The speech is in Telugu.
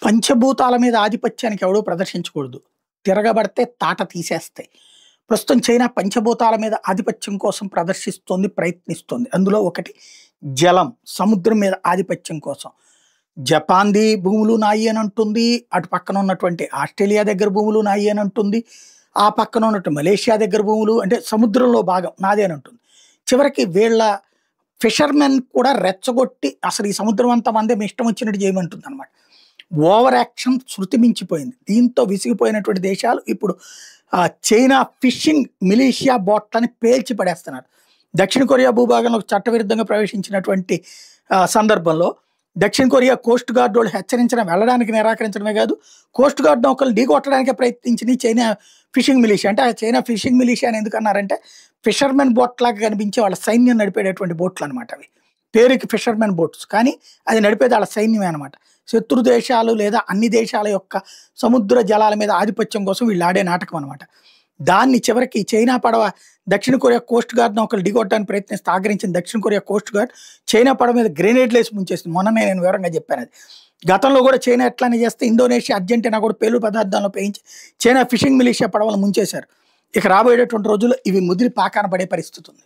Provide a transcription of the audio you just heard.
పంచభూతాల మీద ఆధిపత్యానికి ఎవడూ ప్రదర్శించకూడదు. తిరగబడితే తాట తీసేస్తాయి. ప్రస్తుతం చైనా పంచభూతాల మీద ఆధిపత్యం కోసం ప్రదర్శిస్తోంది, ప్రయత్నిస్తోంది. అందులో ఒకటి జలం, సముద్రం మీద ఆధిపత్యం కోసం. జపాన్‌ది భూములు నాయి అని అంటుంది. అటు పక్కన ఉన్నటువంటి ఆస్ట్రేలియా దగ్గర భూములు నాయి అని అంటుంది. ఆ పక్కన ఉన్నట్టు మలేషియా దగ్గర భూములు అంటే సముద్రంలో భాగం నాదే అని అంటుంది. చివరికి వీళ్ళ ఫిషర్‌మెన్ కూడా రెచ్చగొట్టి అసలు ఈ సముద్రం అంతా మనదే, మీ ఇష్టం వచ్చినట్టు చేయమంటుందన్నమాట. ఓవర్ యాక్షన్ శృతి మించిపోయింది. దీంతో విసిగిపోయినటువంటి దేశాలు ఇప్పుడు చైనా ఫిషింగ్ మిలీషియా బోట్లని పేల్చి పడేస్తున్నారు. దక్షిణ కొరియా భూభాగంలో చట్టవిరుద్ధంగా ప్రవేశించినటువంటి సందర్భంలో దక్షిణ కొరియా కోస్ట్ గార్డ్ వాళ్ళు హెచ్చరించడం, వెళ్ళడానికి నిరాకరించడమే కాదు, కోస్ట్ గార్డ్ నౌకలు ఢీకొట్టడానికే ప్రయత్నించింది చైనా ఫిషింగ్ మిలీషియా. అంటే ఆ చైనా ఫిషింగ్ మిలీషియా అని ఎందుకన్నారంటే ఫిషర్మెన్ బోట్ లాగా కనిపించే వాళ్ళ సైన్యం నడిపేటటువంటి బోట్లు అనమాట. అవి పేరుకి ఫిషర్మెన్ బోట్స్, కానీ అది నడిపేది వాళ్ళ సైన్యమే అనమాట. శత్రు దేశాలు లేదా అన్ని దేశాల యొక్క సముద్ర జలాల మీద ఆధిపత్యం కోసం వీళ్ళు ఆడే నాటకం అనమాట. దాన్ని చివరికి చైనా పడవ దక్షిణ కొరియా కోస్ట్ గార్డ్ నౌకలు ఢీకొట్టడానికి ప్రయత్నిస్తే ఆగ్రహించిన దక్షిణ కొరియా కోస్ట్ గార్డ్ చైనా పడవ మీద గ్రెనేడ్లు వేసి ముంచేసింది. మొన్ననే నేను వివరంగా చెప్పాను అది. గతంలో కూడా చైనా ఎట్లానే చేస్తే ఇండోనేషియా, అర్జెంటీనా కూడా పేలుడు పదార్థాలను ఉపయోగించి చైనా ఫిషింగ్ మిలీషియా పడవలు ముంచేశారు. ఇక రాబోయేటటువంటి రోజుల్లో ఇవి ముదిరి పాకాన పడే పరిస్థితి ఉంది.